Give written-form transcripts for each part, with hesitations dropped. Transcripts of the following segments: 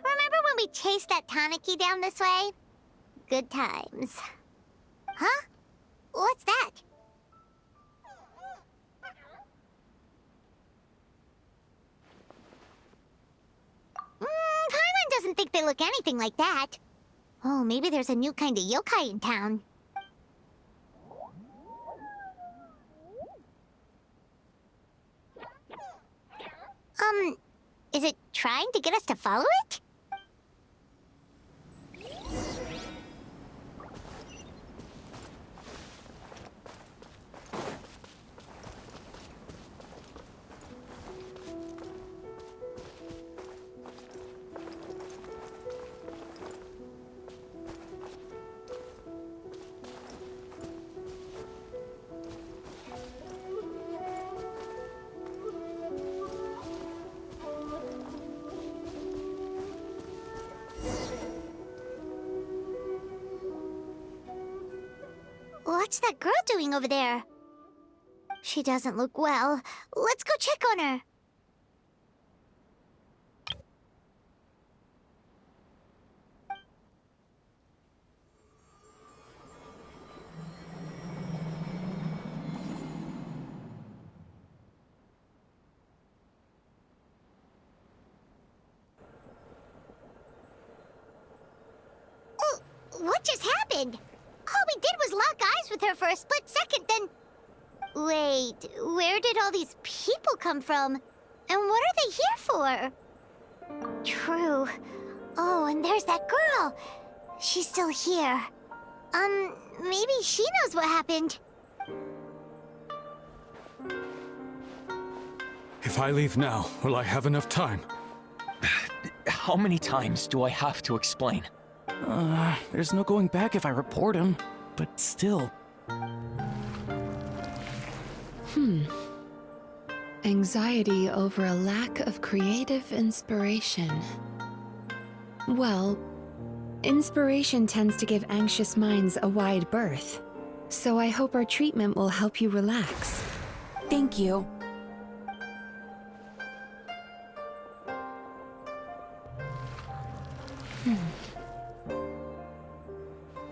Remember when we chased that Tanuki down this way? Good times. Huh? What's that? Paimon doesn't think they look anything like that. Oh, maybe there's a new kind of yokai in town. Is it trying to get us to follow it? What's that girl doing over there? She doesn't look well. Let's go check on her. What just happened? All we did was lock eyes with her for a split second, then... Wait, where did all these people come from? And what are they here for? True. Oh, and there's that girl. She's still here. Maybe she knows what happened. If I leave now, will I have enough time? How many times do I have to explain? There's no going back if I report him, but still. Anxiety over a lack of creative inspiration. Well, inspiration tends to give anxious minds a wide berth, so I hope our treatment will help you relax. Thank you.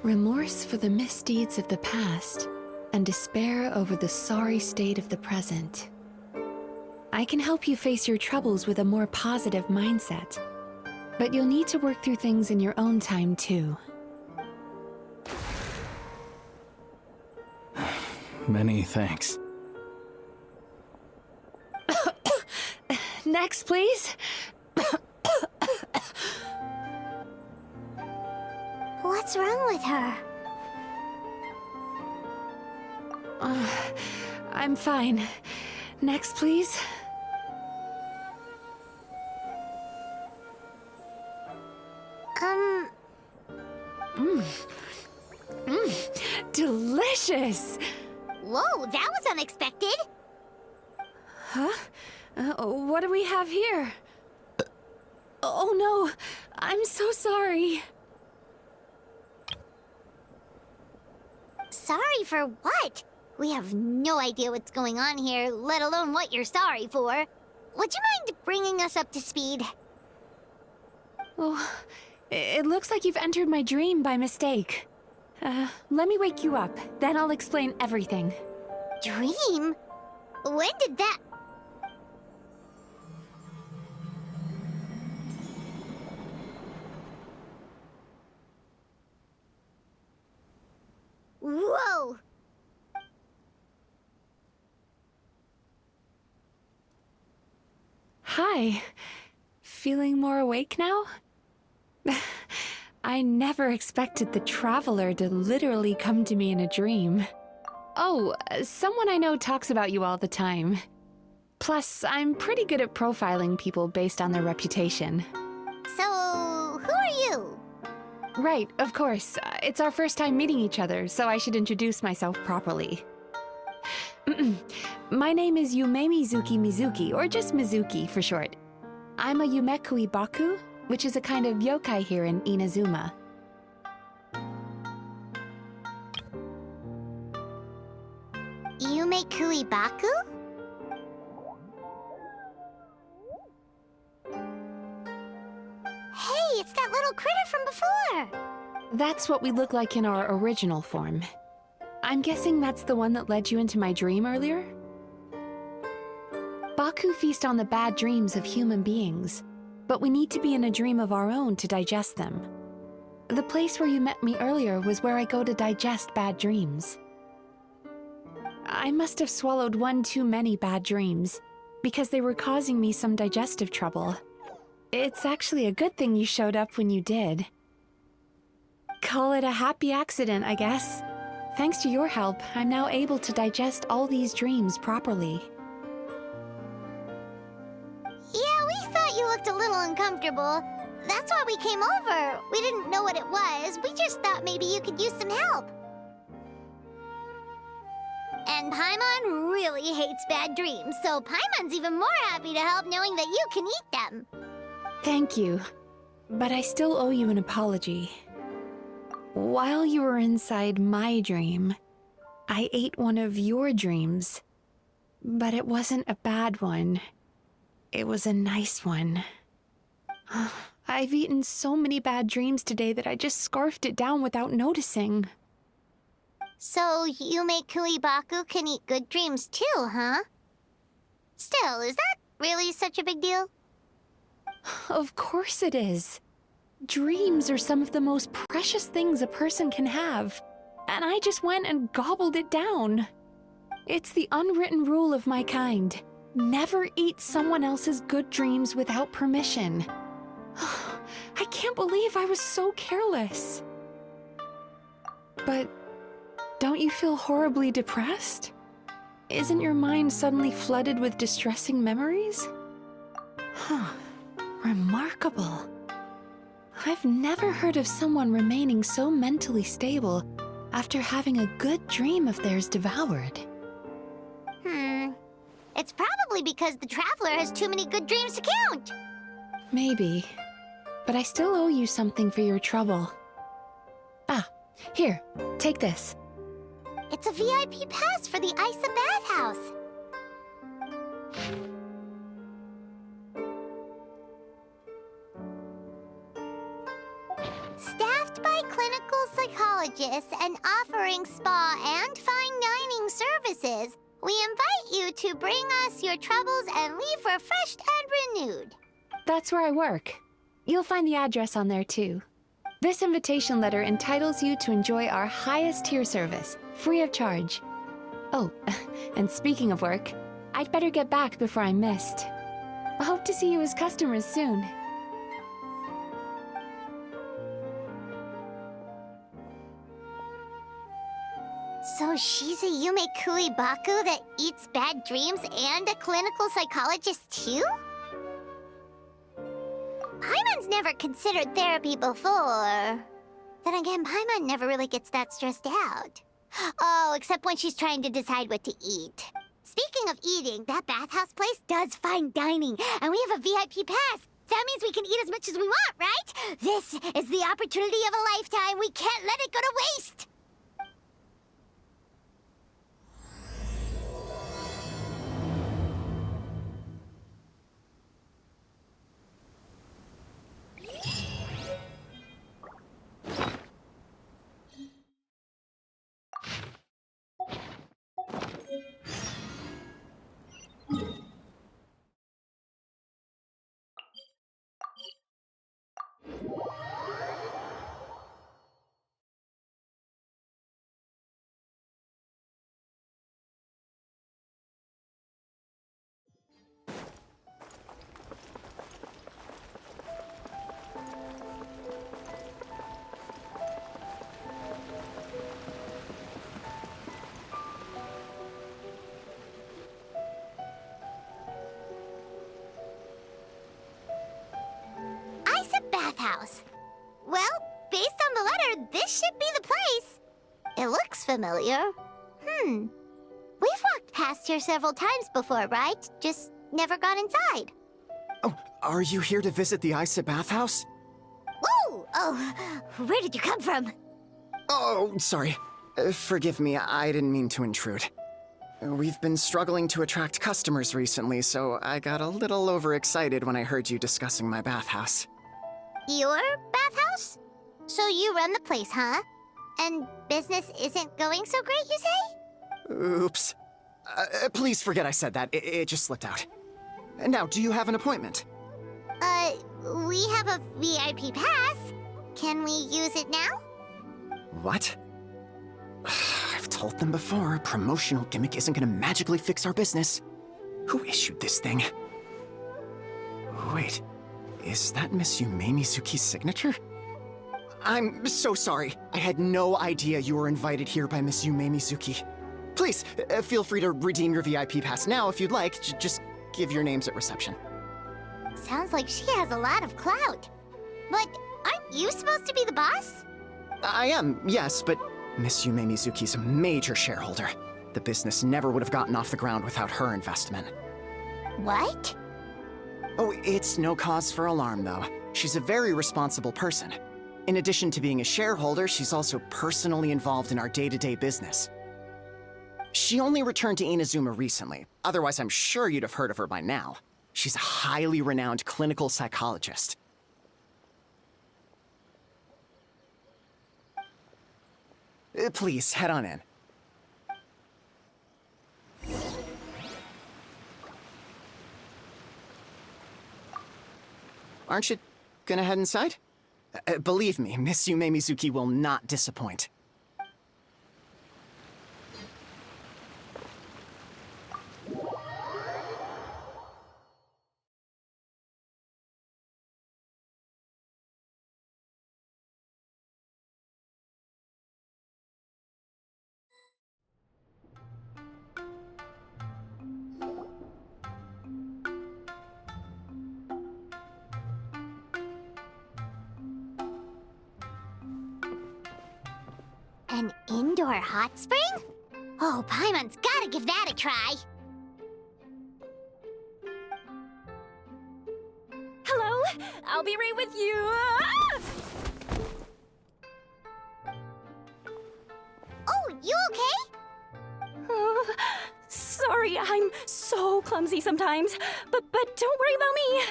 Remorse for the misdeeds of the past, and despair over the sorry state of the present. I can help you face your troubles with a more positive mindset, but you'll need to work through things in your own time too. Many thanks. Next, please. What's wrong with her? I'm fine. Next, please. Delicious! Whoa, that was unexpected. Huh? What do we have here? Oh no, I'm so sorry. Sorry for what? We have no idea what's going on here, let alone what you're sorry for. Would you mind bringing us up to speed? Oh, it looks like you've entered my dream by mistake. Let me wake you up, then I'll explain everything. Dream? When did that... Whoa! Hi. Feeling more awake now? I never expected the Traveler to literally come to me in a dream. Oh, someone I know talks about you all the time. Plus, I'm pretty good at profiling people based on their reputation. So, who are you? Right, of course. It's our first time meeting each other, so I should introduce myself properly. My name is Yumemizuki Mizuki, or just Mizuki for short. I'm a Yumekui Baku, which is a kind of yokai here in Inazuma. Yumekui Baku? Hey, it's that little critter from before! That's what we look like in our original form. I'm guessing that's the one that led you into my dream earlier? Baku feast on the bad dreams of human beings, but we need to be in a dream of our own to digest them. The place where you met me earlier was where I go to digest bad dreams. I must have swallowed one too many bad dreams, because they were causing me some digestive trouble. It's actually a good thing you showed up when you did. Call it a happy accident, I guess. Thanks to your help, I'm now able to digest all these dreams properly. Yeah, we thought you looked a little uncomfortable. That's why we came over. We didn't know what it was. We just thought maybe you could use some help. And Paimon really hates bad dreams, so Paimon's even more happy to help knowing that you can eat them. Thank you, but I still owe you an apology. While you were inside my dream, I ate one of your dreams, but it wasn't a bad one. It was a nice one. I've eaten so many bad dreams today that I just scarfed it down without noticing. So Yumekui Baku can eat good dreams too, huh? Still, is that really such a big deal? Of course it is. Dreams are some of the most precious things a person can have, and I just went and gobbled it down. It's the unwritten rule of my kind. Never eat someone else's good dreams without permission. I can't believe I was so careless. But don't you feel horribly depressed? Isn't your mind suddenly flooded with distressing memories? Huh. Remarkable. I've never heard of someone remaining so mentally stable after having a good dream of theirs devoured. It's probably because the Traveler has too many good dreams to count. Maybe. But I still owe you something for your trouble. Ah, here, take this. It's a VIP pass for the Isa bathhouse. Staffed by clinical psychologists and offering spa and fine dining services, we invite you to bring us your troubles and leave refreshed and renewed. That's where I work. You'll find the address on there too. This invitation letter entitles you to enjoy our highest tier service, free of charge. Oh, and speaking of work, I'd better get back before I'm missed. I hope to see you as customers soon. So she's a Yumekui Baku that eats bad dreams and a clinical psychologist too? Paimon's never considered therapy before. Then again, Paimon never really gets that stressed out. Oh, except when she's trying to decide what to eat. Speaking of eating, that bathhouse place does fine dining, and we have a VIP pass. That means we can eat as much as we want, right? This is the opportunity of a lifetime. We can't let it go to waste. bathhouse. Well, based on the letter, this should be the place. It looks familiar. We've walked past here several times before, right? Just never gone inside. Oh, are you here to visit the Isa bathhouse? Whoa! Oh, where did you come from? Oh, sorry. Forgive me, I didn't mean to intrude. We've been struggling to attract customers recently, so I got a little overexcited when I heard you discussing my bathhouse. Your bathhouse? So you run the place, huh? And business isn't going so great, you say? Oops. Please forget I said that. It just slipped out. Now, do you have an appointment? We have a VIP pass. Can we use it now? What? I've told them before, a promotional gimmick isn't gonna magically fix our business. Who issued this thing? Wait, is that Miss Yumemizuki's signature? I'm so sorry. I had no idea you were invited here by Miss Yumemizuki. Please, feel free to redeem your VIP pass now if you'd like. Just give your names at reception. Sounds like she has a lot of clout. But aren't you supposed to be the boss? I am, yes, but Miss Yumemizuki's a major shareholder. The business never would have gotten off the ground without her investment. What? Oh, it's no cause for alarm, though. She's a very responsible person. In addition to being a shareholder, she's also personally involved in our day-to-day business. She only returned to Inazuma recently. Otherwise, I'm sure you'd have heard of her by now. She's a highly renowned clinical psychologist. Please, head on in. Aren't you gonna head inside? Believe me, Miss Yumemizuki will not disappoint. An indoor hot spring? Oh, Paimon's gotta give that a try. Hello? I'll be right with you. Ah! Oh, you okay? Oh, sorry, I'm so clumsy sometimes. But don't worry about me.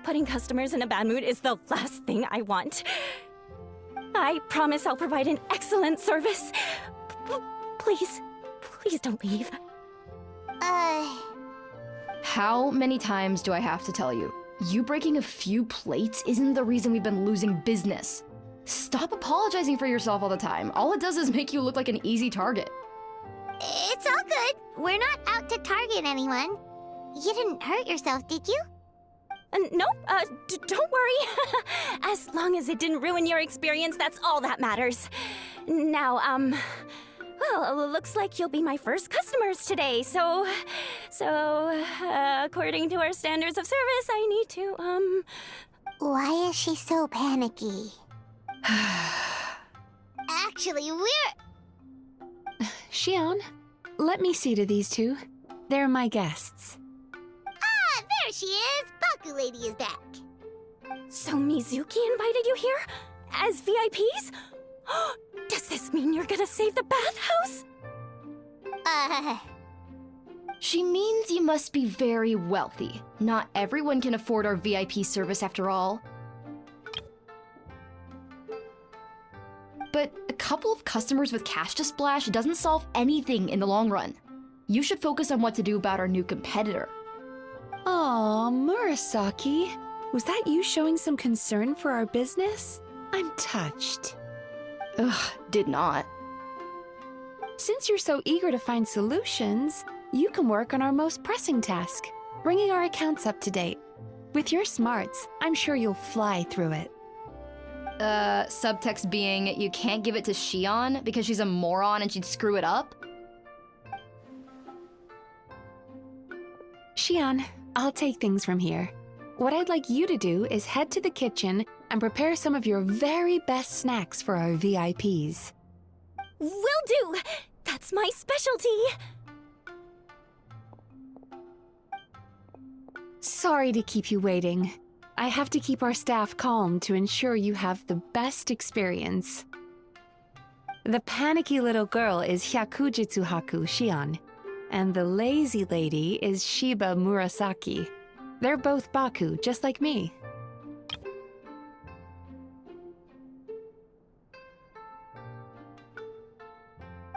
Putting customers in a bad mood is the last thing I want. I promise I'll provide an excellent service. Please don't leave. How many times do I have to tell you? You breaking a few plates isn't the reason we've been losing business. Stop apologizing for yourself all the time. All it does is make you look like an easy target. It's all good. We're not out to target anyone. You didn't hurt yourself, did you? Nope, don't worry. As long as it didn't ruin your experience, that's all that matters. Now, well, looks like you'll be my first customers today, so, according to our standards of service, I need to, Why is she so panicky? Actually, Shion, let me see to these two. They're my guests. Ah, there she is! Baku Lady is back. So Mizuki invited you here? As VIPs? Does this mean you're gonna save the bathhouse? She means you must be very wealthy. Not everyone can afford our VIP service after all. But a couple of customers with cash to splash doesn't solve anything in the long run. You should focus on what to do about our new competitor. Aw, Murasaki. Was that you showing some concern for our business? I'm touched. Ugh, did not. Since you're so eager to find solutions, you can work on our most pressing task, bringing our accounts up to date. With your smarts, I'm sure you'll fly through it. Subtext being, you can't give it to Shion because she's a moron and she'd screw it up? Shion, I'll take things from here. What I'd like you to do is head to the kitchen, and prepare some of your very best snacks for our VIPs. Will do! That's my specialty! Sorry to keep you waiting. I have to keep our staff calm to ensure you have the best experience. The panicky little girl is Hyakujitsu Haku Shion, and the lazy lady is Shiba Murasaki. They're both Baku, just like me.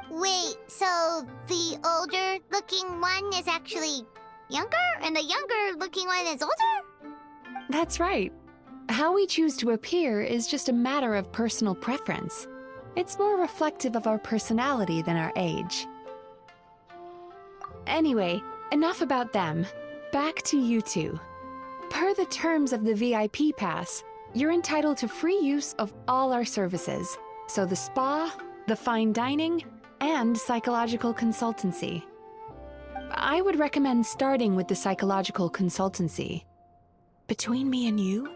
Wait, so the older-looking one is actually younger, and the younger-looking one is older? That's right. How we choose to appear is just a matter of personal preference. It's more reflective of our personality than our age. Anyway, enough about them. Back to you two. Per the terms of the VIP pass, you're entitled to free use of all our services. So the spa, the fine dining, and psychological consultancy. I would recommend starting with the psychological consultancy. Between me and you,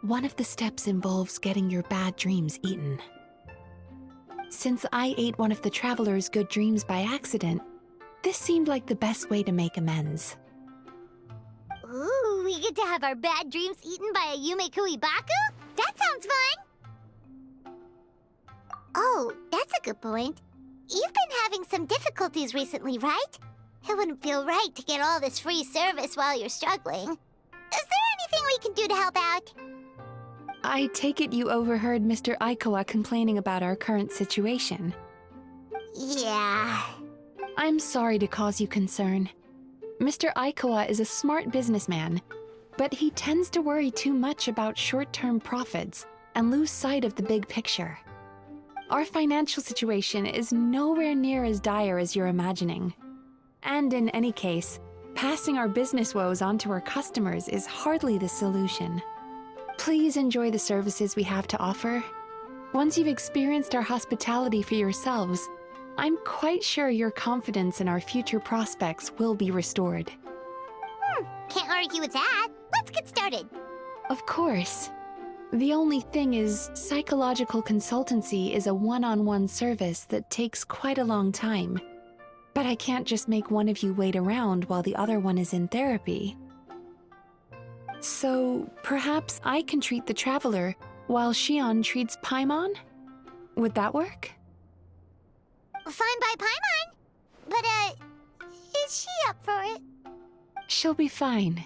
one of the steps involves getting your bad dreams eaten. Since I ate one of the traveler's good dreams by accident, this seemed like the best way to make amends. Ooh, we get to have our bad dreams eaten by a Yumemizuki Baku? That sounds fun! Oh, that's a good point. You've been having some difficulties recently, right? It wouldn't feel right to get all this free service while you're struggling. Is there anything we can do to help out? I take it you overheard Mr. Aikawa complaining about our current situation. Yeah. I'm sorry to cause you concern. Mr. Aikawa is a smart businessman, but he tends to worry too much about short-term profits and lose sight of the big picture. Our financial situation is nowhere near as dire as you're imagining. And in any case, passing our business woes on to our customers is hardly the solution. Please enjoy the services we have to offer. Once you've experienced our hospitality for yourselves, I'm quite sure your confidence in our future prospects will be restored. Can't argue with that. Let's get started. Of course. The only thing is, psychological consultancy is a one-on-one service that takes quite a long time. But I can't just make one of you wait around while the other one is in therapy. So, perhaps I can treat the traveler while Shion treats Paimon? Would that work? Fine by Paimon. But, is she up for it? She'll be fine.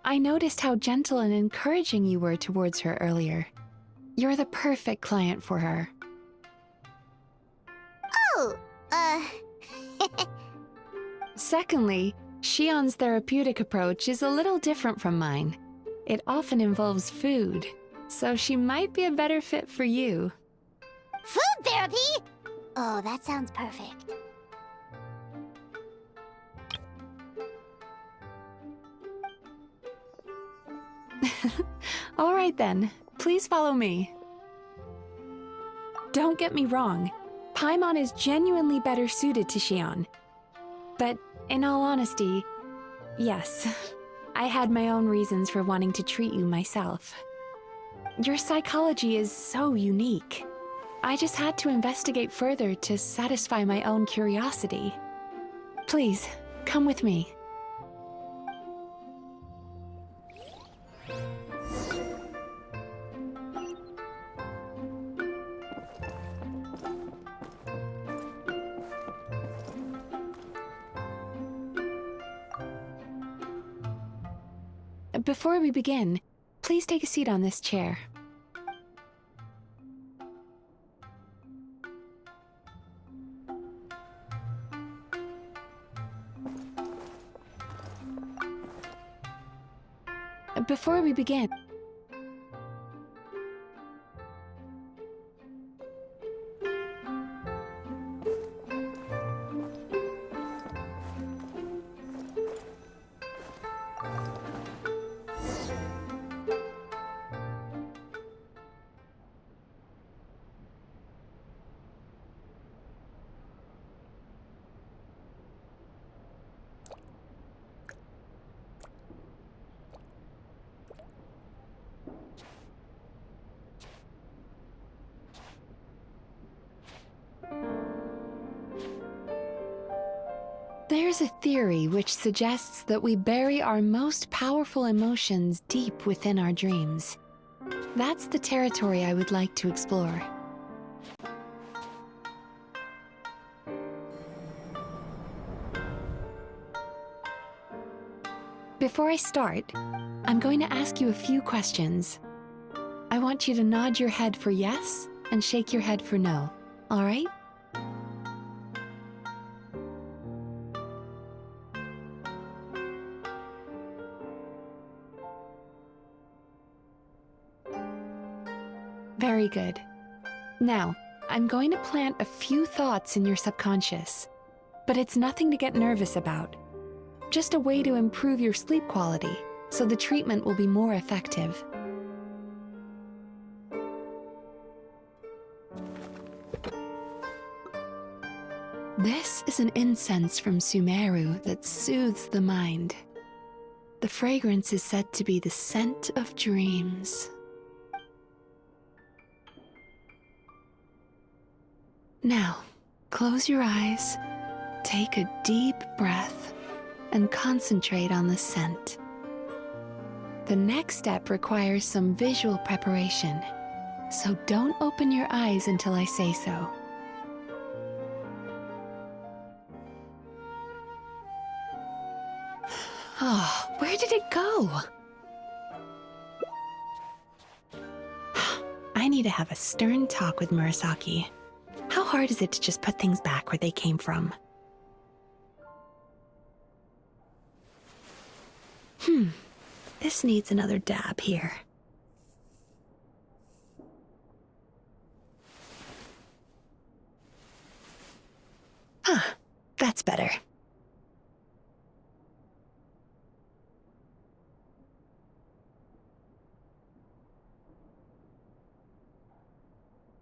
I noticed how gentle and encouraging you were towards her earlier. You're the perfect client for her. Oh, Secondly, Shion's therapeutic approach is a little different from mine. It often involves food, so she might be a better fit for you. Food therapy? Oh, that sounds perfect. All right then, please follow me. Don't get me wrong, Paimon is genuinely better suited to Shion. But in all honesty, yes, I had my own reasons for wanting to treat you myself. Your psychology is so unique. I just had to investigate further to satisfy my own curiosity. Please, come with me. Before we begin, please take a seat on this chair. Before we begin, There's a theory which suggests that we bury our most powerful emotions deep within our dreams. That's the territory I would like to explore. Before I start, I'm going to ask you a few questions. I want you to nod your head for yes and shake your head for no, all right? Very good. Now, I'm going to plant a few thoughts in your subconscious, but it's nothing to get nervous about. Just a way to improve your sleep quality, so the treatment will be more effective. This is an incense from Sumeru that soothes the mind. The fragrance is said to be the scent of dreams. Now, close your eyes, take a deep breath, and concentrate on the scent. The next step requires some visual preparation, so don't open your eyes until I say so. Oh, where did it go? I need to have a stern talk with Murasaki. How hard is it to just put things back where they came from? This needs another dab here. That's better.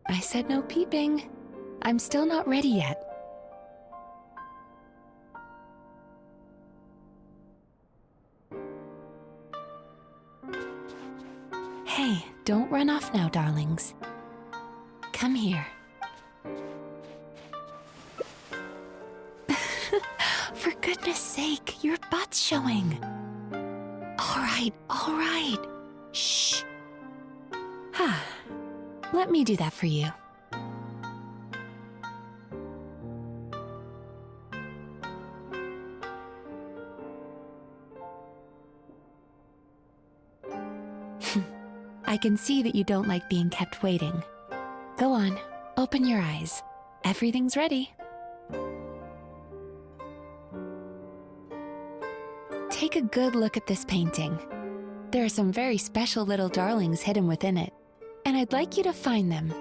I said no peeping. I'm still not ready yet. Hey, don't run off now, darlings. Come here. For goodness sake, your butt's showing. All right. Shh. Let me do that for you. I can see that you don't like being kept waiting. Go on, open your eyes. Everything's ready. Take a good look at this painting. There are some very special little darlings hidden within it, and I'd like you to find them.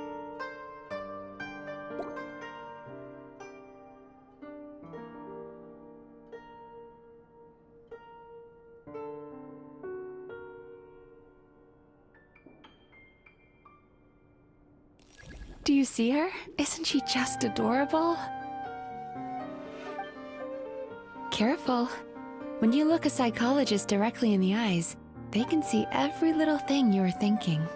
Do you see her? Isn't she just adorable? Careful. When you look a psychologist directly in the eyes, they can see every little thing you're thinking.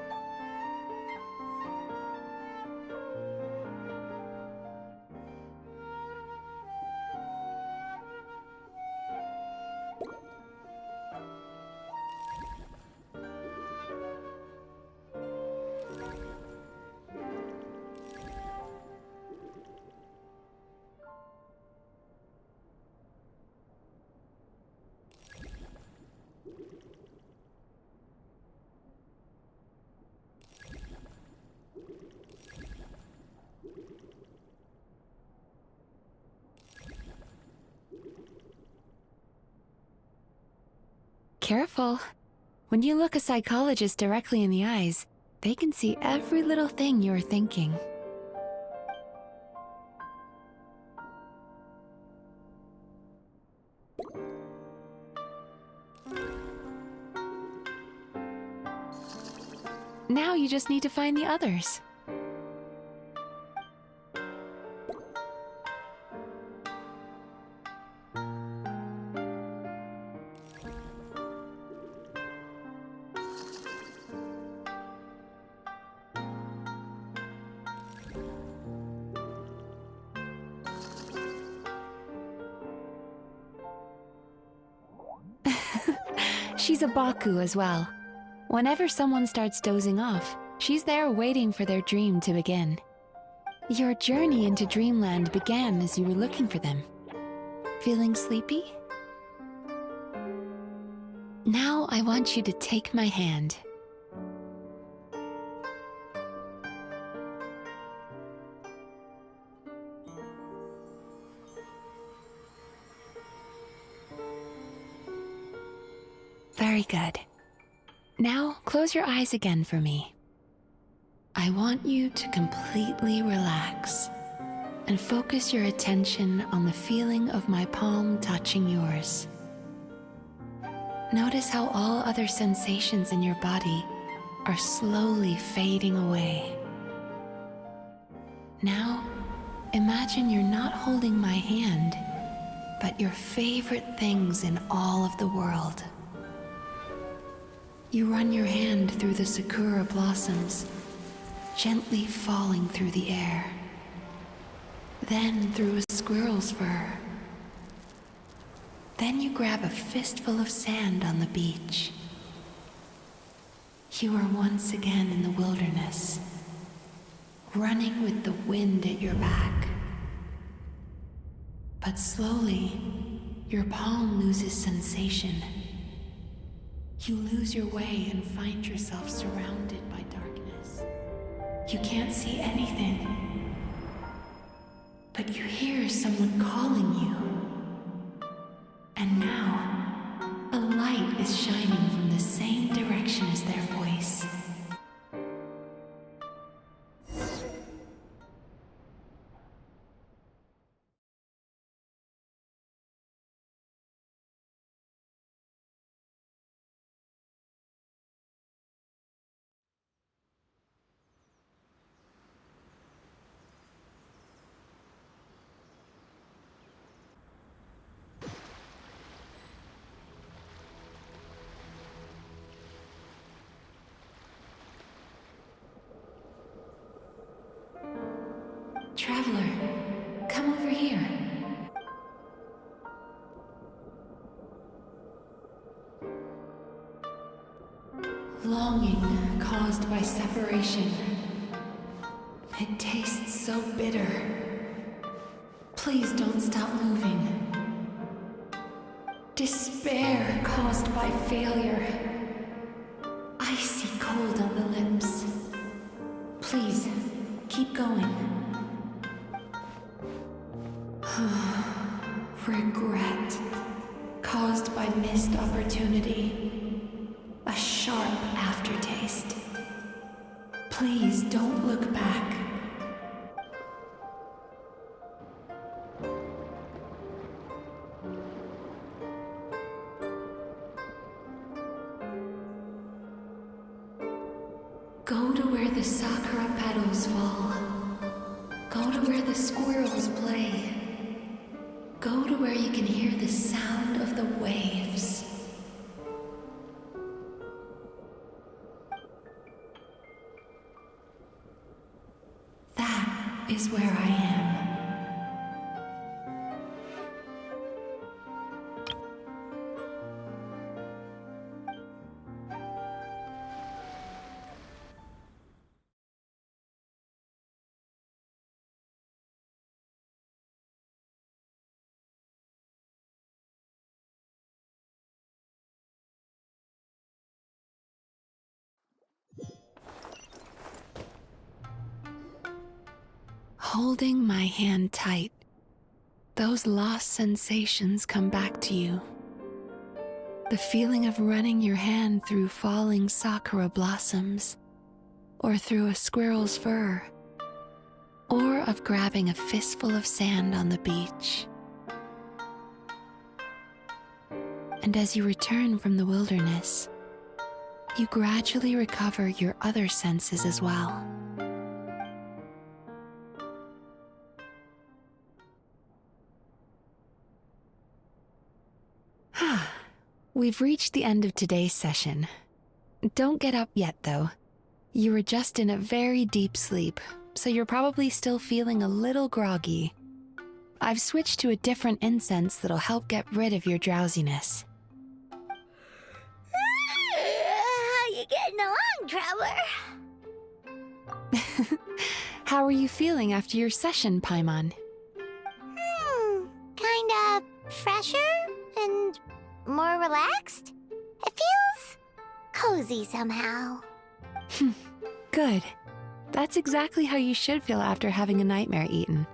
Careful. When you look a psychologist directly in the eyes, they can see every little thing you're thinking. Now you just need to find the others. She's a Baku as well. Whenever someone starts dozing off, she's there waiting for their dream to begin. Your journey into Dreamland began as you were looking for them. Feeling sleepy? Now I want you to take my hand. Very good. Now close your eyes again for me. I want you to completely relax and focus your attention on the feeling of my palm touching yours. Notice how all other sensations in your body are slowly fading away. Now, imagine you're not holding my hand, but your favorite things in all of the world. You run your hand through the sakura blossoms, gently falling through the air. Then through a squirrel's fur. Then you grab a fistful of sand on the beach. You are once again in the wilderness, running with the wind at your back. But slowly, your palm loses sensation. You lose your way and find yourself surrounded by darkness. You can't see anything, but you hear someone calling you. And now, a light is shining from the same direction as their voice. Traveler, come over here. Longing caused by separation. It tastes so bitter. Please don't stop moving. Despair caused by failure. Icy cold on the lips. Please, keep going. Regret caused by missed opportunity. A sharp aftertaste. Please don't look back. Go to where the sakura petals fall. Go to where the squirrels play. Go to where you can hear the sound of the waves. That is where I am. Holding my hand tight, those lost sensations come back to you. The feeling of running your hand through falling sakura blossoms, or through a squirrel's fur, or of grabbing a fistful of sand on the beach. And as you return from the wilderness, you gradually recover your other senses as well. We've reached the end of today's session. Don't get up yet, though. You were just in a very deep sleep, so you're probably still feeling a little groggy. I've switched to a different incense that'll help get rid of your drowsiness. on, Traveler. How are you feeling after your session, Paimon? Kinda fresher and more relaxed. It feels cozy somehow. Good. That's exactly how you should feel after having a nightmare eaten.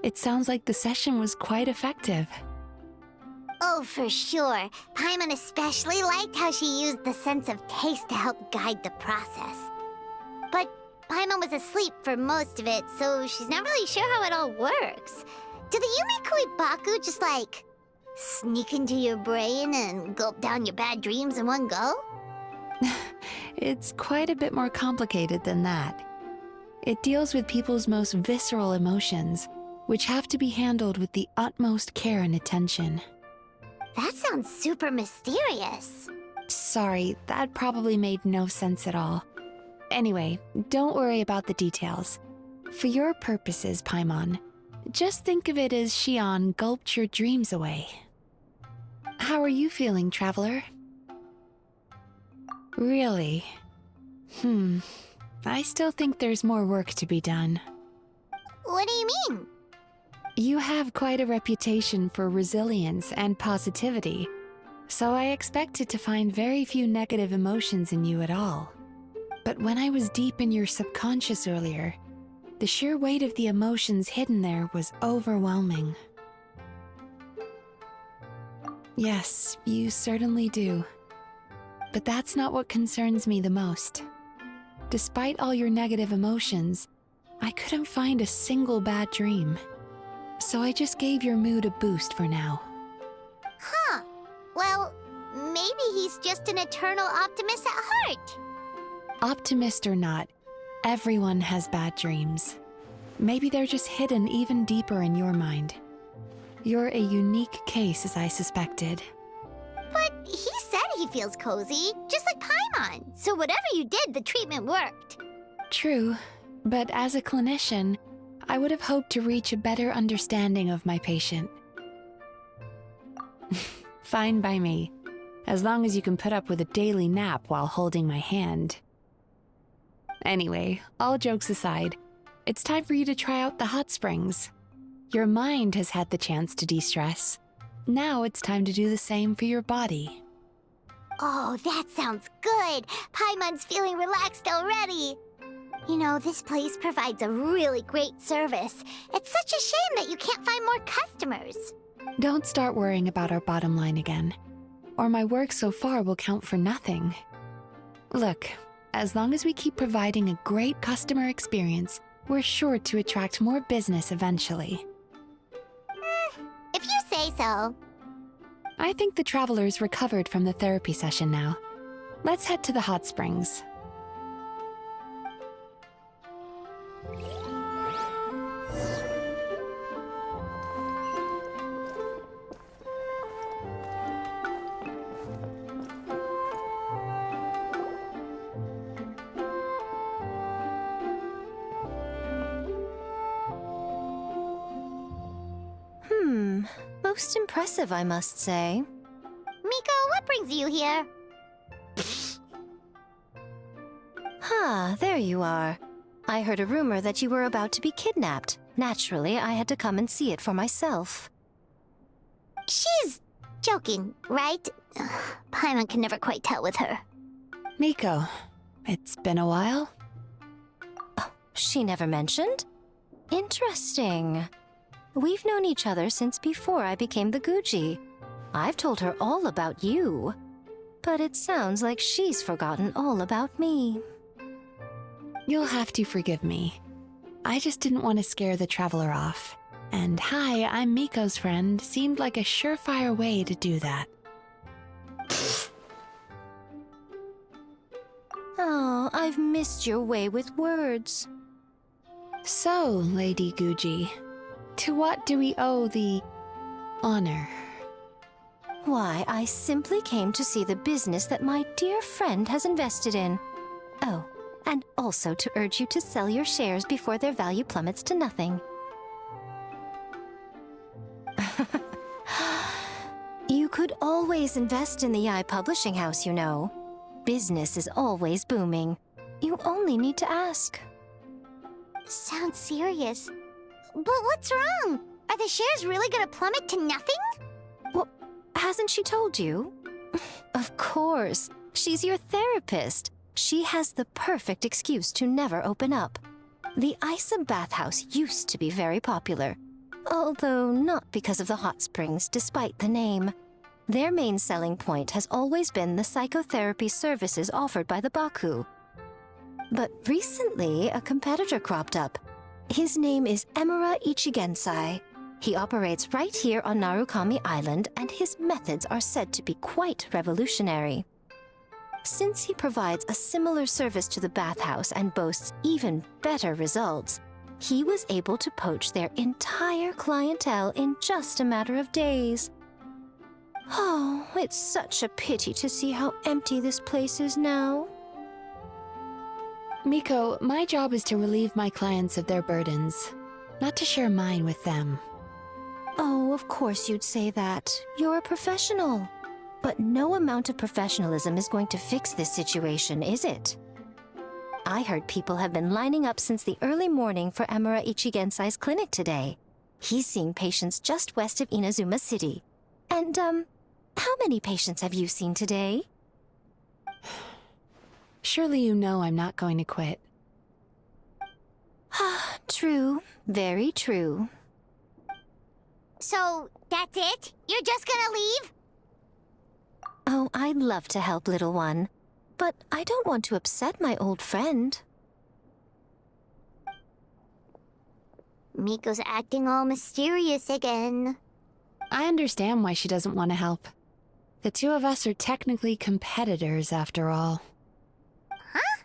It sounds like the session was quite effective. Oh, for sure. Paimon especially liked how she used the sense of taste to help guide the process. But Paimon was asleep for most of it, so she's not really sure how it all works. Do the Yumemizuki Baku just, like, sneak into your brain and gulp down your bad dreams in one go? It's quite a bit more complicated than that. It deals with people's most visceral emotions, which have to be handled with the utmost care and attention. That sounds super mysterious. Sorry, that probably made no sense at all. Anyway, don't worry about the details. For your purposes, Paimon, just think of it as Xion gulped your dreams away. How are you feeling, Traveler? Really? I still think there's more work to be done. What do you mean? You have quite a reputation for resilience and positivity, so I expected to find very few negative emotions in you at all. But when I was deep in your subconscious earlier, the sheer weight of the emotions hidden there was overwhelming. Yes, you certainly do. But that's not what concerns me the most. Despite all your negative emotions, I couldn't find a single bad dream. So I just gave your mood a boost for now. Huh. Well, maybe he's just an eternal optimist at heart. Optimist or not, everyone has bad dreams. Maybe they're just hidden even deeper in your mind. You're a unique case, as I suspected. But he said he feels cozy, just like Paimon. So whatever you did, the treatment worked. True, but as a clinician, I would have hoped to reach a better understanding of my patient. Fine by me, as long as you can put up with a daily nap while holding my hand. Anyway, all jokes aside, it's time for you to try out the hot springs. Your mind has had the chance to de-stress. Now it's time to do the same for your body. Oh, that sounds good. Paimon's feeling relaxed already. You know, this place provides a really great service. It's such a shame that you can't find more customers. Don't start worrying about our bottom line again, or my work so far will count for nothing. Look, as long as we keep providing a great customer experience, we're sure to attract more business eventually. If you say so. I think the traveler's recovered from the therapy session now. Let's head to the hot springs. Most impressive, I must say. Miko, what brings you here? There you are. I heard a rumor that you were about to be kidnapped. Naturally, I had to come and see it for myself. She's joking, right? Paimon can never quite tell with her. Miko, it's been a while? She never mentioned? Interesting. We've known each other since before I became the Guji. I've told her all about you. But it sounds like she's forgotten all about me. You'll have to forgive me. I just didn't want to scare the traveler off. And hi, I'm Miko's friend seemed like a surefire way to do that. Oh, I've missed your way with words. So, Lady Guji, to what do we owe the honor? Why, I simply came to see the business that my dear friend has invested in. Oh, and also to urge you to sell your shares before their value plummets to nothing. You could always invest in the AI publishing house, you know. Business is always booming. You only need to ask. Sounds serious. But what's wrong? Are the shares really gonna plummet to nothing? Well, hasn't she told you? Of course. She's your therapist. She has the perfect excuse to never open up. The Isa bathhouse used to be very popular, although not because of the hot springs, despite the name. Their main selling point has always been the psychotherapy services offered by the Baku. But recently, a competitor cropped up. His name is Emura Ichigensai. He operates right here on Narukami Island, and his methods are said to be quite revolutionary. Since he provides a similar service to the bathhouse and boasts even better results, he was able to poach their entire clientele in just a matter of days. Oh, it's such a pity to see how empty this place is now. Miko, my job is to relieve my clients of their burdens, not to share mine with them. Oh, of course you'd say that. You're a professional. But no amount of professionalism is going to fix this situation, is it? I heard people have been lining up since the early morning for Emura Ichigensai's clinic today. He's seeing patients just west of Inazuma City. And, how many patients have you seen today? Surely you know I'm not going to quit. True. Very true. So, that's it? You're just gonna leave? Oh, I'd love to help, little one. But I don't want to upset my old friend. Miko's acting all mysterious again. I understand why she doesn't want to help. The two of us are technically competitors, after all. Huh?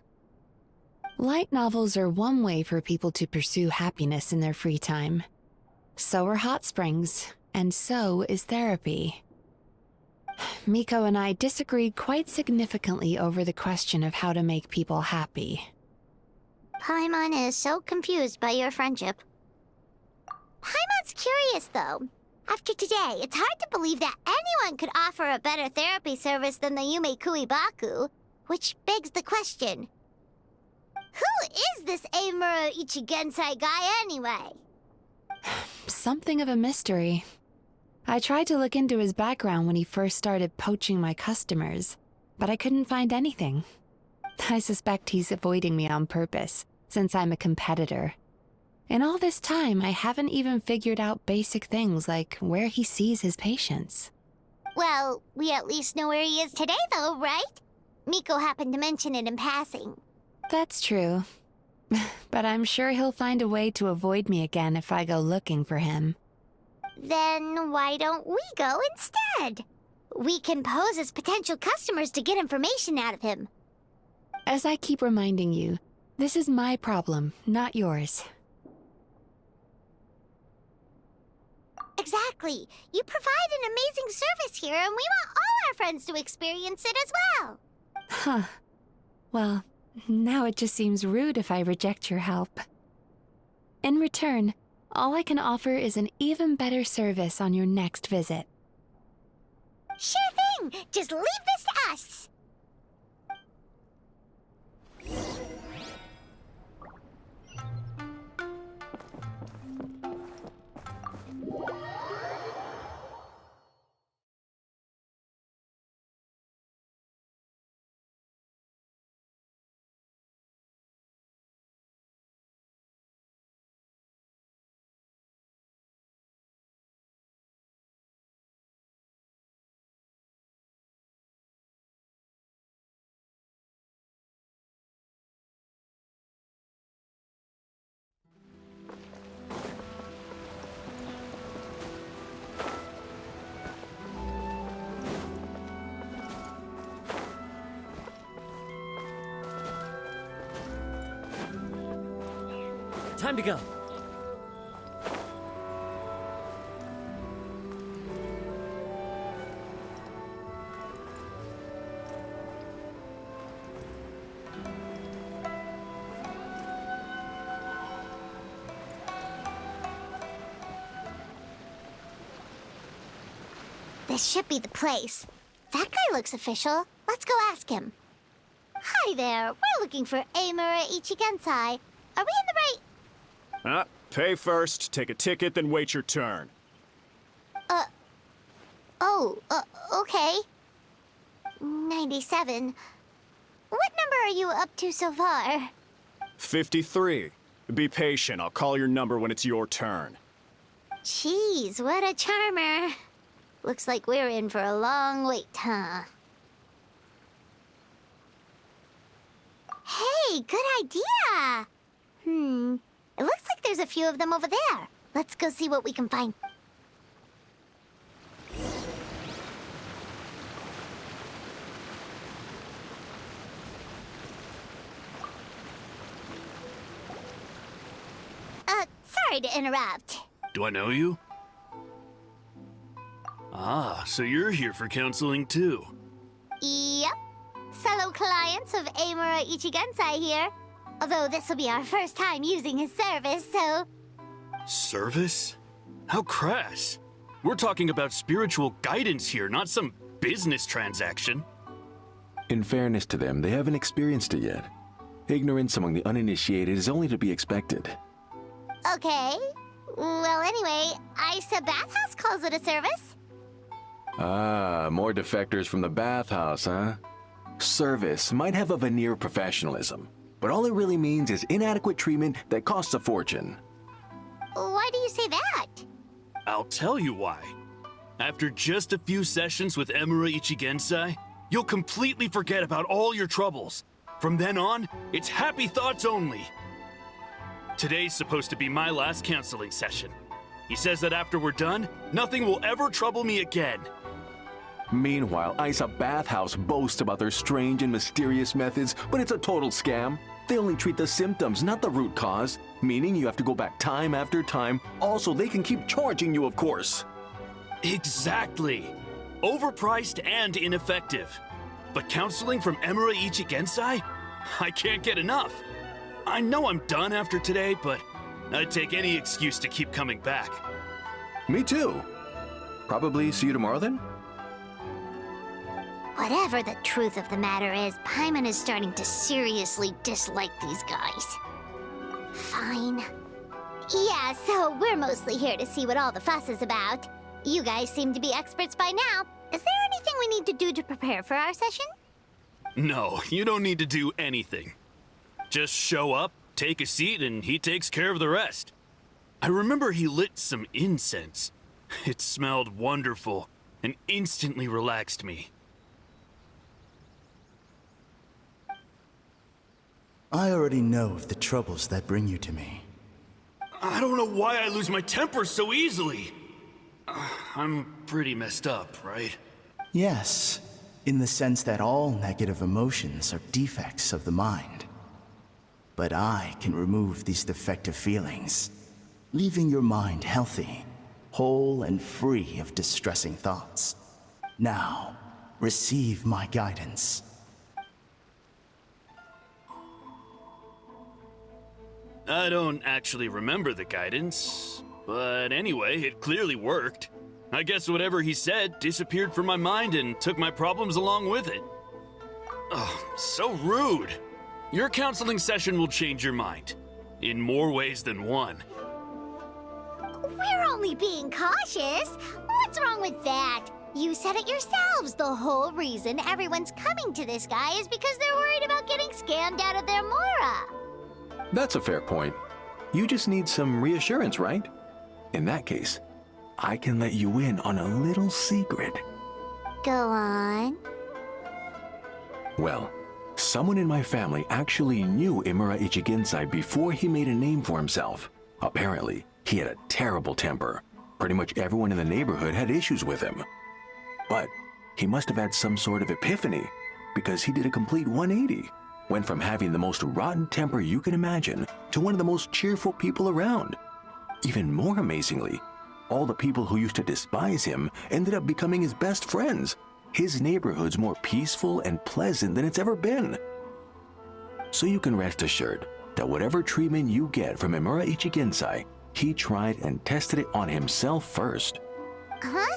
Light novels are one way for people to pursue happiness in their free time. So are hot springs, and so is therapy. Miko and I disagreed quite significantly over the question of how to make people happy. Paimon is so confused by your friendship. Paimon's curious, though. After today, it's hard to believe that anyone could offer a better therapy service than the Yumekui Baku, which begs the question. Who is this Emura Ichigensai guy anyway? Something of a mystery. I tried to look into his background when he first started poaching my customers, but I couldn't find anything. I suspect he's avoiding me on purpose, since I'm a competitor. In all this time, I haven't even figured out basic things like where he sees his patients. Well, we at least know where he is today, though, right? Miko happened to mention it in passing. That's true. But I'm sure he'll find a way to avoid me again if I go looking for him. Then why don't we go instead? We can pose as potential customers to get information out of him. As I keep reminding you, this is my problem, not yours. Exactly. You provide an amazing service here, and we want all our friends to experience it as well. Huh. Well, now it just seems rude if I reject your help. In return, all I can offer is an even better service on your next visit. Sure thing! Just leave this to us! Time to go. This should be the place. That guy looks official. Let's go ask him. Hi there. We're looking for Amura Ichigensai. Are we in the right... Pay first, take a ticket, then wait your turn. Okay. 97. What number are you up to so far? 53. Be patient, I'll call your number when it's your turn. Jeez, what a charmer. Looks like we're in for a long wait, huh? Hey, good idea! It looks like there's a few of them over there. Let's go see what we can find. Sorry to interrupt. Do I know you? Ah, so you're here for counseling too. Yep. Fellow clients of Amura Ichigensai here. Although this will be our first time using his service, so... Service? How crass. We're talking about spiritual guidance here, not some business transaction. In fairness to them, they haven't experienced it yet. Ignorance among the uninitiated is only to be expected. Okay. Well, anyway, Isa Bathhouse calls it a service. Ah, more defectors from the bathhouse, huh? Service might have a veneer of professionalism, but all it really means is inadequate treatment that costs a fortune. Why do you say that? I'll tell you why. After just a few sessions with Amura Ichigensai, you'll completely forget about all your troubles. From then on, it's happy thoughts only. Today's supposed to be my last counseling session. He says that after we're done, nothing will ever trouble me again. Meanwhile, Isa Bathhouse boasts about their strange and mysterious methods, but it's a total scam. They only treat the symptoms, not the root cause, meaning you have to go back time after time. Also, they can keep charging you, of course. Exactly. Overpriced and ineffective. But counseling from Amura Ichigensai? I can't get enough. I know I'm done after today, but I'd take any excuse to keep coming back. Me too. Probably see you tomorrow then? Whatever the truth of the matter is, Paimon is starting to seriously dislike these guys. Fine. Yeah, so we're mostly here to see what all the fuss is about. You guys seem to be experts by now. Is there anything we need to do to prepare for our session? No, you don't need to do anything. Just show up, take a seat, and he takes care of the rest. I remember he lit some incense. It smelled wonderful and instantly relaxed me. I already know of the troubles that bring you to me. I don't know why I lose my temper so easily. I'm pretty messed up, right? Yes, in the sense that all negative emotions are defects of the mind. But I can remove these defective feelings, leaving your mind healthy, whole and free of distressing thoughts. Now, receive my guidance. I don't actually remember the guidance, but anyway, it clearly worked. I guess whatever he said disappeared from my mind and took my problems along with it. Oh, so rude. Your counseling session will change your mind, in more ways than one. We're only being cautious. What's wrong with that? You said it yourselves. The whole reason everyone's coming to this guy is because they're worried about getting scammed out of their Mora. That's a fair point. You just need some reassurance, right? In that case, I can let you in on a little secret. Go on. Well, someone in my family actually knew Amura Ichigensai before he made a name for himself. Apparently, he had a terrible temper. Pretty much everyone in the neighborhood had issues with him. But he must have had some sort of epiphany, because he did a complete 180. Went from having the most rotten temper you can imagine to one of the most cheerful people around. Even more amazingly, all the people who used to despise him ended up becoming his best friends. His neighborhood's more peaceful and pleasant than it's ever been. So you can rest assured that whatever treatment you get from Amura Ichigensai, he tried and tested it on himself first. Huh?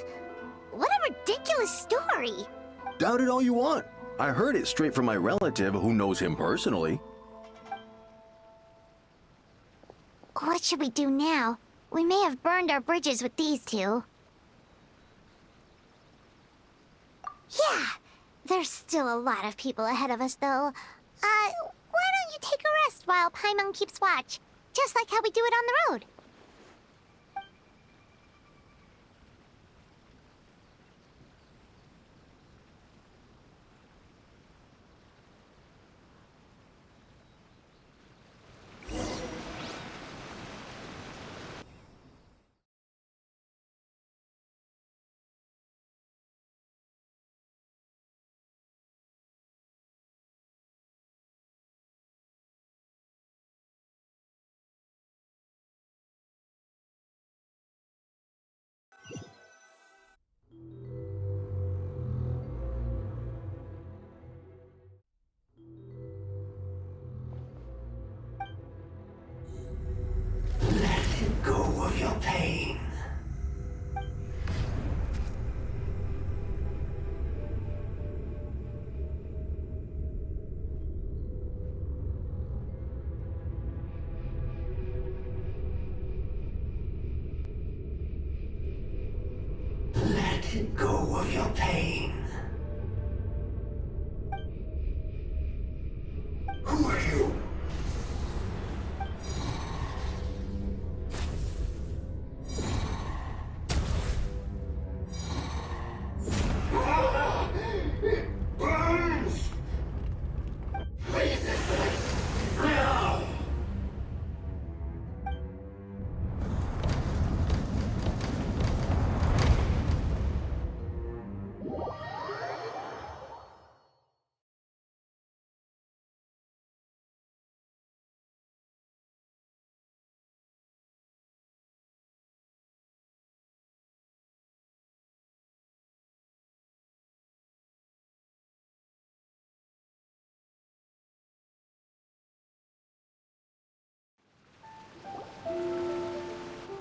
What a ridiculous story. Doubt it all you want. I heard it straight from my relative who knows him personally. What should we do now? We may have burned our bridges with these two. Yeah, there's still a lot of people ahead of us, though. Why don't you take a rest while Paimon keeps watch? Just like how we do it on the road. Go of your pain. Let go of your pain. Who are you?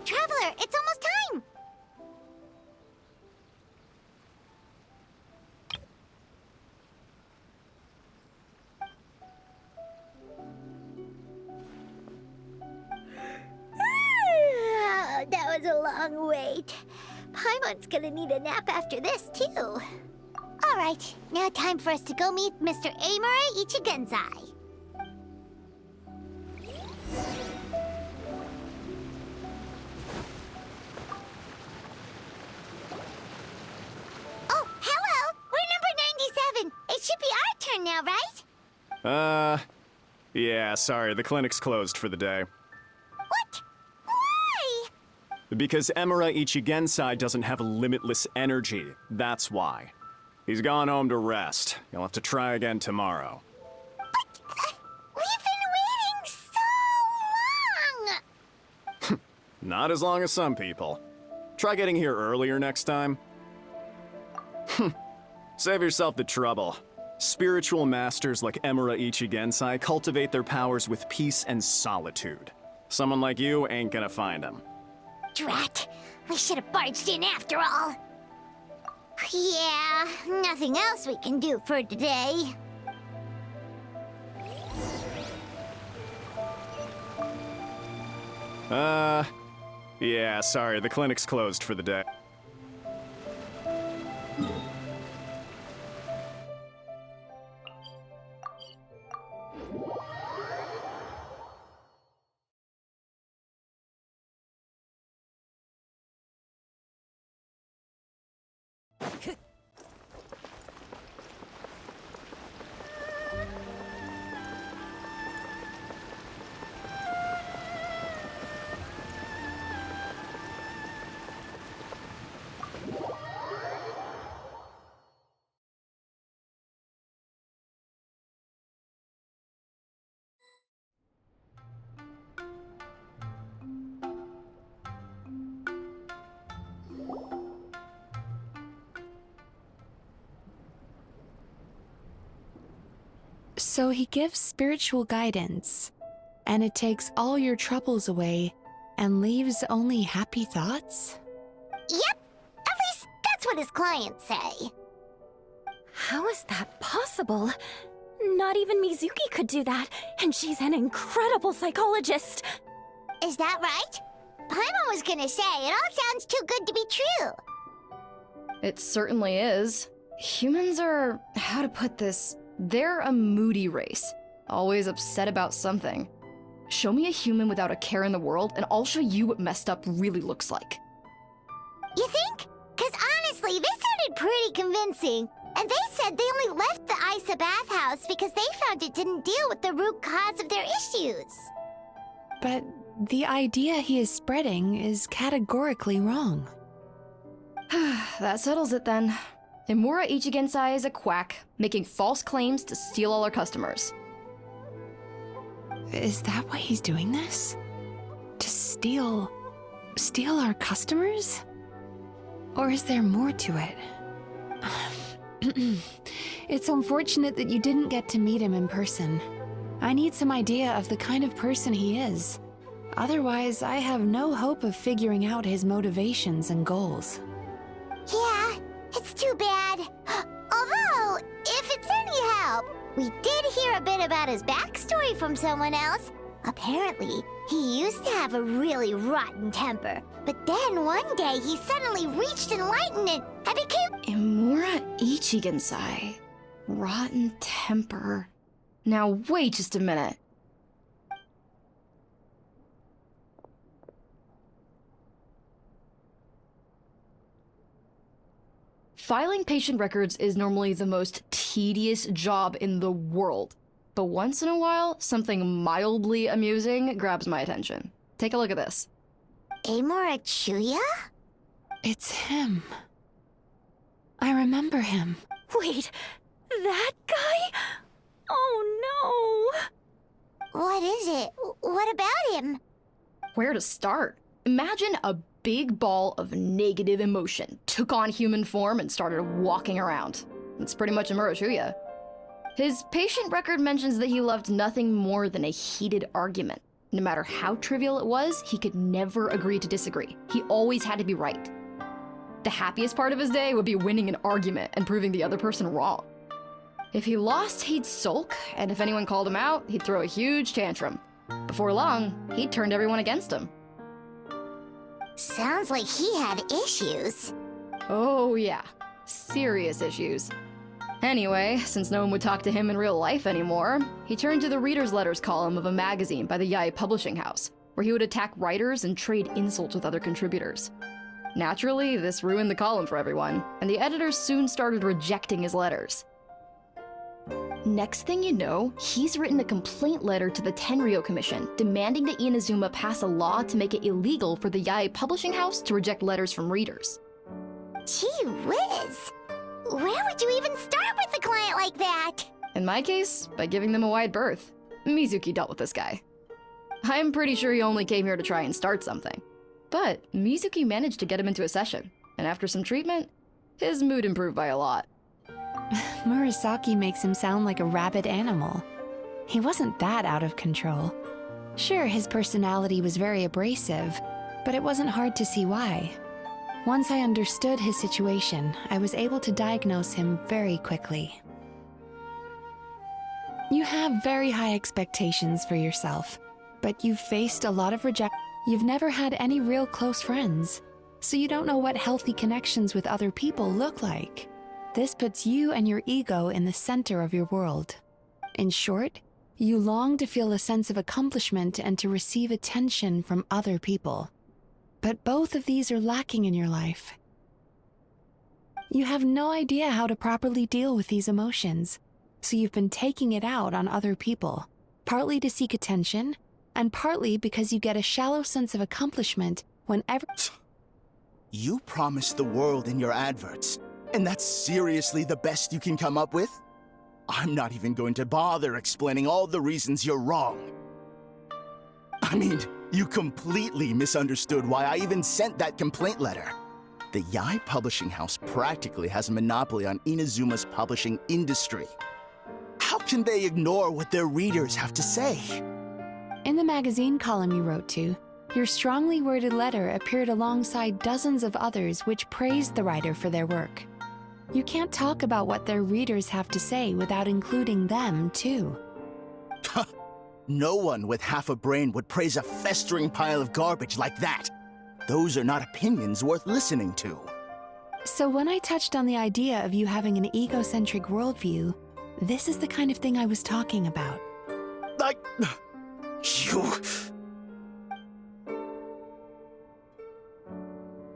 Traveler, it's almost time! That was a long wait. Paimon's gonna need a nap after this, too. Alright, now time for us to go meet Mr. Amura Ichigenzai. Oh, hello! We're number 97. It should be our turn now, right? Yeah, sorry, the clinic's closed for the day. What? Why? Because Emura Ichigensai doesn't have limitless energy, that's why. He's gone home to rest. You'll have to try again tomorrow. But, we've been waiting so long! Not as long as some people. Try getting here earlier next time. Save yourself the trouble. Spiritual masters like Emura Ichigensai cultivate their powers with peace and solitude. Someone like you ain't gonna find them. Drat! We should have barged in after all. Yeah, nothing else we can do for today. Yeah, sorry, the clinic's closed for the day. So he gives spiritual guidance, and it takes all your troubles away and leaves only happy thoughts? Yep, at least that's what his clients say. How is that possible? Not even Mizuki could do that, and she's an incredible psychologist. Is that right? Paimon was gonna say, it all sounds too good to be true. It certainly is. Humans are, how to put this, they're a moody race. Always upset about something. Show me a human without a care in the world, and I'll show you what messed up really looks like. You think? Because honestly, this sounded pretty convincing. And they said they only left the Isa bathhouse because they found it didn't deal with the root cause of their issues. But the idea he is spreading is categorically wrong. That settles it then. Imura Ichigensai is a quack, making false claims to steal all our customers. Is that why he's doing this? To steal our customers? Or is there more to it? It's unfortunate that you didn't get to meet him in person. I need some idea of the kind of person he is. Otherwise, I have no hope of figuring out his motivations and goals. Yeah, it's too bad. Although, if it's any help, we did hear a bit about his backstory from someone else. Apparently, he used to have a really rotten temper. But then one day he suddenly reached enlightenment and became— Imura Ichigensai. Rotten temper. Now wait just a minute. Filing patient records is normally the most tedious job in the world. But once in a while, something mildly amusing grabs my attention. Take a look at this. Amora Chuya? It's him. I remember him. Wait, that guy? Oh no! What is it? What about him? Where to start? Imagine a big ball of negative emotion took on human form and started walking around. That's pretty much Imura Chuya. His patient record mentions that he loved nothing more than a heated argument. No matter how trivial it was, he could never agree to disagree. He always had to be right. The happiest part of his day would be winning an argument and proving the other person wrong. If he lost, he'd sulk, and if anyone called him out, he'd throw a huge tantrum. Before long, he'd turned everyone against him. Sounds like he had issues. Oh yeah, serious issues. Anyway, since no one would talk to him in real life anymore, he turned to the reader's letters column of a magazine by the Yai publishing house, where he would attack writers and trade insults with other contributors. Naturally, this ruined the column for everyone, and the editors soon started rejecting his letters. Next thing you know, he's written a complaint letter to the Tenryo Commission, demanding that Inazuma pass a law to make it illegal for the Yai publishing house to reject letters from readers. Gee whiz! Where would you even start with a client like that? In my case, by giving them a wide berth. Mizuki dealt with this guy. I'm pretty sure he only came here to try and start something. But Mizuki managed to get him into a session, and after some treatment, his mood improved by a lot. Murasaki makes him sound like a rabid animal. He wasn't that out of control. Sure, his personality was very abrasive, but it wasn't hard to see why. Once I understood his situation, I was able to diagnose him very quickly. You have very high expectations for yourself, but you've faced a lot of rejection. You've never had any real close friends, so you don't know what healthy connections with other people look like. This puts you and your ego in the center of your world. In short, you long to feel a sense of accomplishment and to receive attention from other people. But both of these are lacking in your life. You have no idea how to properly deal with these emotions, so you've been taking it out on other people, partly to seek attention, and partly because you get a shallow sense of accomplishment whenever— You promised the world in your adverts, and that's seriously the best you can come up with? I'm not even going to bother explaining all the reasons you're wrong. I mean, you completely misunderstood why I even sent that complaint letter. The Yai publishing house practically has a monopoly on Inazuma's publishing industry. How can they ignore what their readers have to say? In the magazine column you wrote to, your strongly worded letter appeared alongside dozens of others which praised the writer for their work. You can't talk about what their readers have to say without including them, too. No one with half a brain would praise a festering pile of garbage like that. Those are not opinions worth listening to. So when I touched on the idea of you having an egocentric worldview, this is the kind of thing I was talking about. You...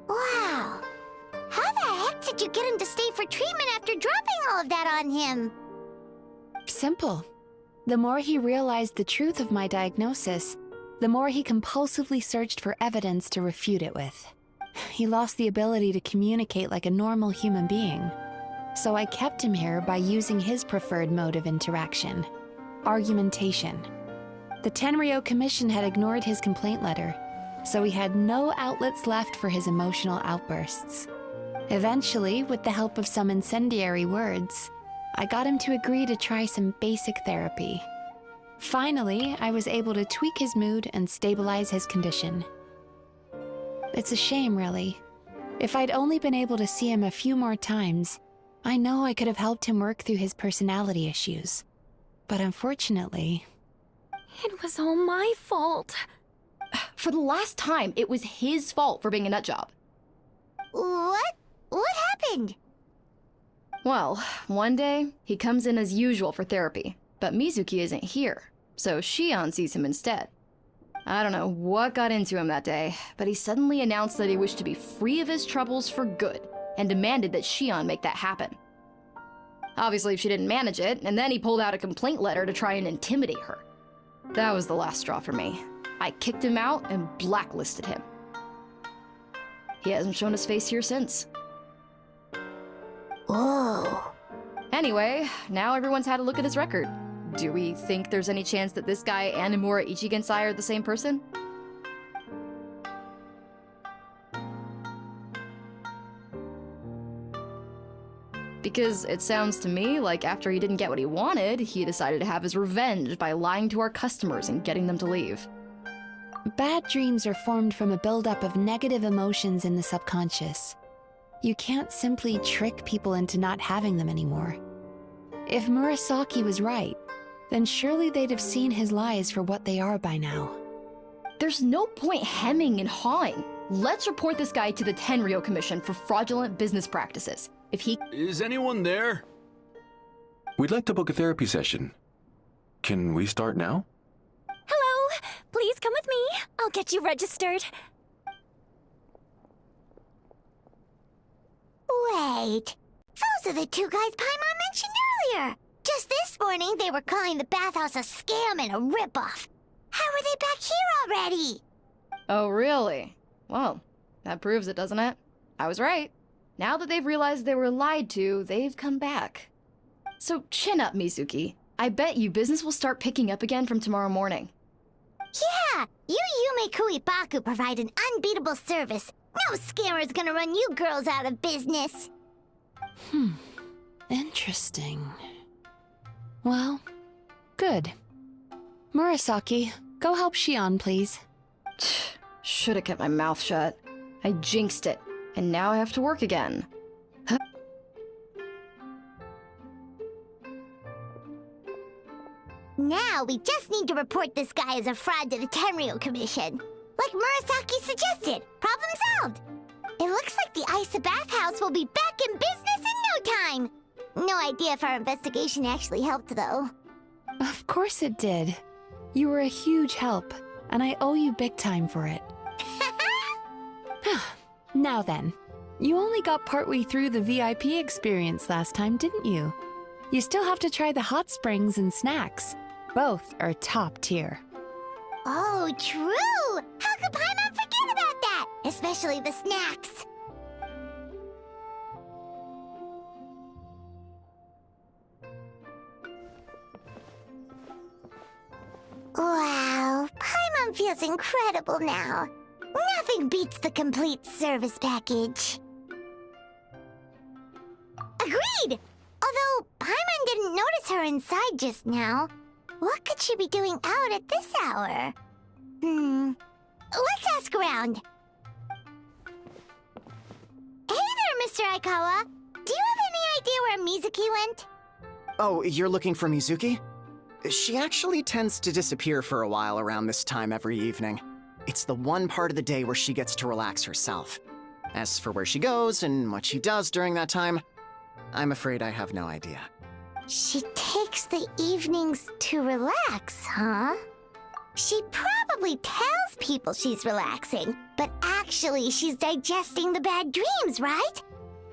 Wow. How the heck did you get him to stay for treatment after dropping all of that on him? Simple. The more he realized the truth of my diagnosis, the more he compulsively searched for evidence to refute it with. He lost the ability to communicate like a normal human being. So I kept him here by using his preferred mode of interaction: argumentation. The Tenryou Commission had ignored his complaint letter, so he had no outlets left for his emotional outbursts. Eventually, with the help of some incendiary words, I got him to agree to try some basic therapy. Finally, I was able to tweak his mood and stabilize his condition. It's a shame, really. If I'd only been able to see him a few more times, I know I could have helped him work through his personality issues. But unfortunately... It was all my fault. For the last time, it was his fault for being a nutjob. What? What happened? Well, one day, he comes in as usual for therapy, but Mizuki isn't here, so Shion sees him instead. I don't know what got into him that day, but he suddenly announced that he wished to be free of his troubles for good, and demanded that Shion make that happen. Obviously, she didn't manage it, and then he pulled out a complaint letter to try and intimidate her. That was the last straw for me. I kicked him out and blacklisted him. He hasn't shown his face here since. Whoa. Anyway, now everyone's had a look at his record. Do we think there's any chance that this guy and Imura Ichigensai are the same person? Because it sounds to me like after he didn't get what he wanted, he decided to have his revenge by lying to our customers and getting them to leave. Bad dreams are formed from a buildup of negative emotions in the subconscious. You can't simply trick people into not having them anymore. If Murasaki was right, then surely they'd have seen his lies for what they are by now. There's no point hemming and hawing. Let's report this guy to the Tenryou Commission for fraudulent business practices. If he— Is anyone there? We'd like to book a therapy session. Can we start now? Hello! Please come with me. I'll get you registered. Wait. Those are the two guys Paimon mentioned earlier. Just this morning, they were calling the bathhouse a scam and a ripoff. How are they back here already? Oh, really? Well, that proves it, doesn't it? I was right. Now that they've realized they were lied to, they've come back. So chin up, Mizuki. I bet you business will start picking up again from tomorrow morning. Yeah, you Yumeizuki provide an unbeatable service. No scammer's gonna run you girls out of business. Interesting. Well, good. Murasaki, go help Shion, please. Should have kept my mouth shut. I jinxed it, and now I have to work again. Now we just need to report this guy as a fraud to the Tenryou Commission. Like Murasaki suggested. Problem solved. It looks like the Isa bathhouse will be back in business in no time. No idea if our investigation actually helped, though. Of course it did. You were a huge help, and I owe you big time for it. Now then, you only got partway through the VIP experience last time, didn't you? You still have to try the hot springs and snacks. Both are top tier. Oh, true! How could Paimon forget about that? Especially the snacks. Wow, Paimon feels incredible now. Nothing beats the complete service package. Agreed! Although Paimon didn't notice her inside just now. What could she be doing out at this hour? Let's ask around. Hey there, Mr. Aikawa. Do you have any idea where Mizuki went? Oh, you're looking for Mizuki? She actually tends to disappear for a while around this time every evening. It's the one part of the day where she gets to relax herself. As for where she goes and what she does during that time, I'm afraid I have no idea. She takes the evenings to relax, huh? She probably tells people she's relaxing, but actually she's digesting the bad dreams, right?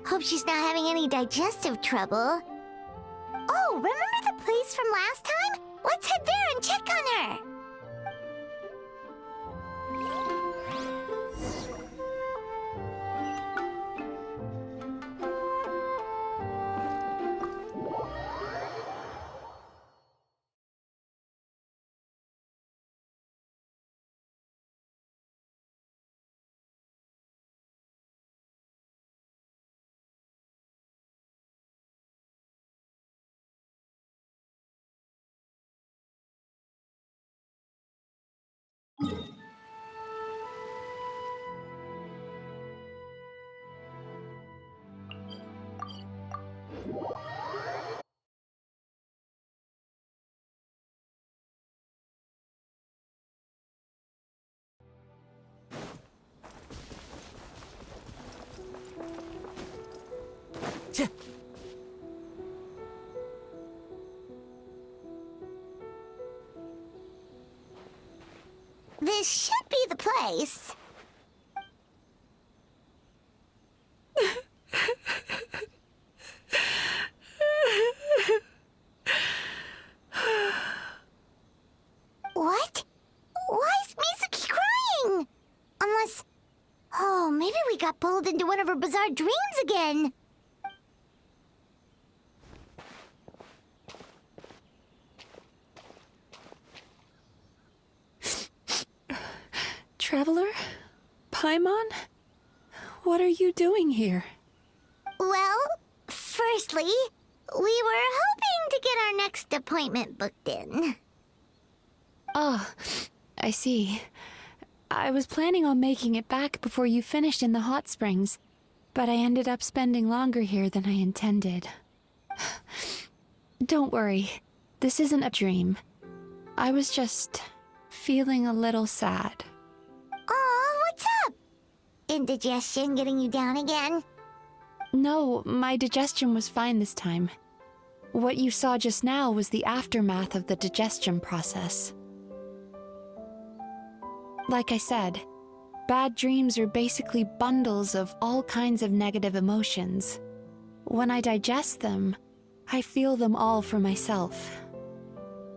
Hope she's not having any digestive trouble. Oh, remember the place from last time? Let's head there and check on her! This should be the place. What? Why is Mizuki crying? Unless... Oh, maybe we got pulled into one of her bizarre dreams again. Traveler? Paimon? What are you doing here? Well, firstly, we were hoping to get our next appointment booked in. Oh, I see. I was planning on making it back before you finished in the hot springs, but I ended up spending longer here than I intended. Don't worry, this isn't a dream. I was just feeling a little sad. Aw, what's up? Indigestion getting you down again? No, my digestion was fine this time. What you saw just now was the aftermath of the digestion process. Like I said, bad dreams are basically bundles of all kinds of negative emotions. When I digest them, I feel them all for myself.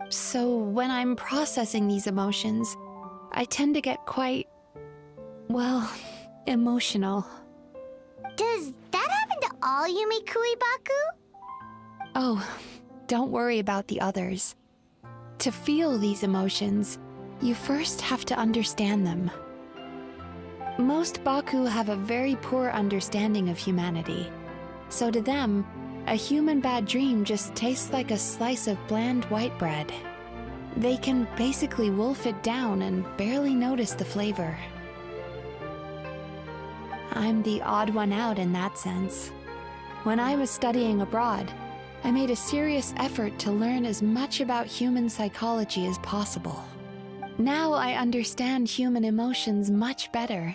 So when I'm processing these emotions, I tend to get quite, well, emotional. Does that happen to all Yumekuibaku? Oh, don't worry about the others. To feel these emotions, you first have to understand them. Most Baku have a very poor understanding of humanity, so to them, a human bad dream just tastes like a slice of bland white bread. They can basically wolf it down and barely notice the flavor. I'm the odd one out in that sense. When I was studying abroad, I made a serious effort to learn as much about human psychology as possible. Now I understand human emotions much better.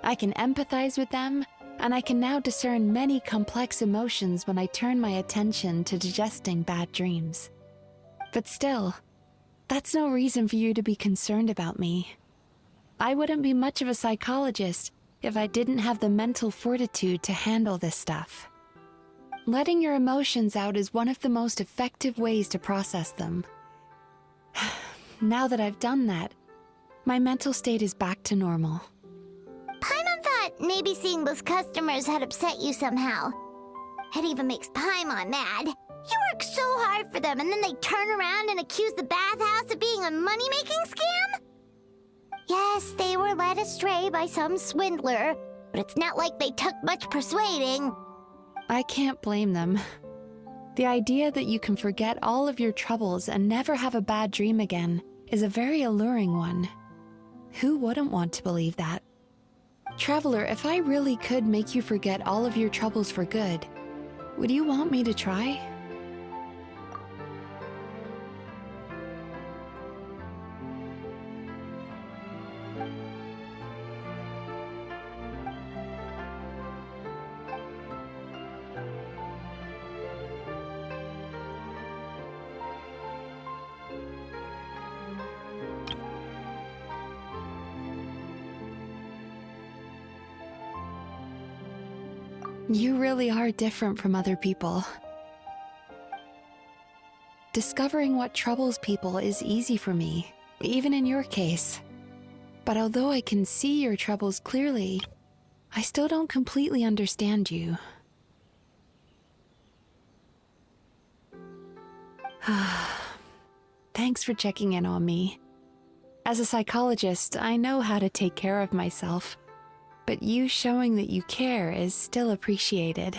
I can empathize with them, and I can now discern many complex emotions when I turn my attention to digesting bad dreams. But still, that's no reason for you to be concerned about me. I wouldn't be much of a psychologist if I didn't have the mental fortitude to handle this stuff. Letting your emotions out is one of the most effective ways to process them. Now that I've done that, my mental state is back to normal. Paimon thought maybe seeing those customers had upset you somehow. It even makes Paimon mad. You work so hard for them and then they turn around and accuse the bathhouse of being a money-making scam? Yes, they were led astray by some swindler, but it's not like they took much persuading. I can't blame them. The idea that you can forget all of your troubles and never have a bad dream again is a very alluring one. Who wouldn't want to believe that? Traveler, if I really could make you forget all of your troubles for good, Would you want me to try? You really are different from other people. Discovering what troubles people is easy for me, even in your case. But although I can see your troubles clearly, I still don't completely understand you. Thanks for checking in on me. As a psychologist, I know how to take care of myself. But you showing that you care is still appreciated.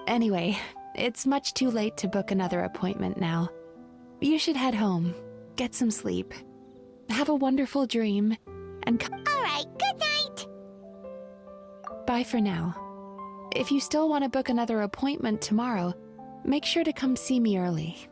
Anyway, it's much too late to book another appointment now. You should head home, get some sleep, have a wonderful dream, and All right, good night. Bye for now. If you still want to book another appointment tomorrow, make sure to come see me early.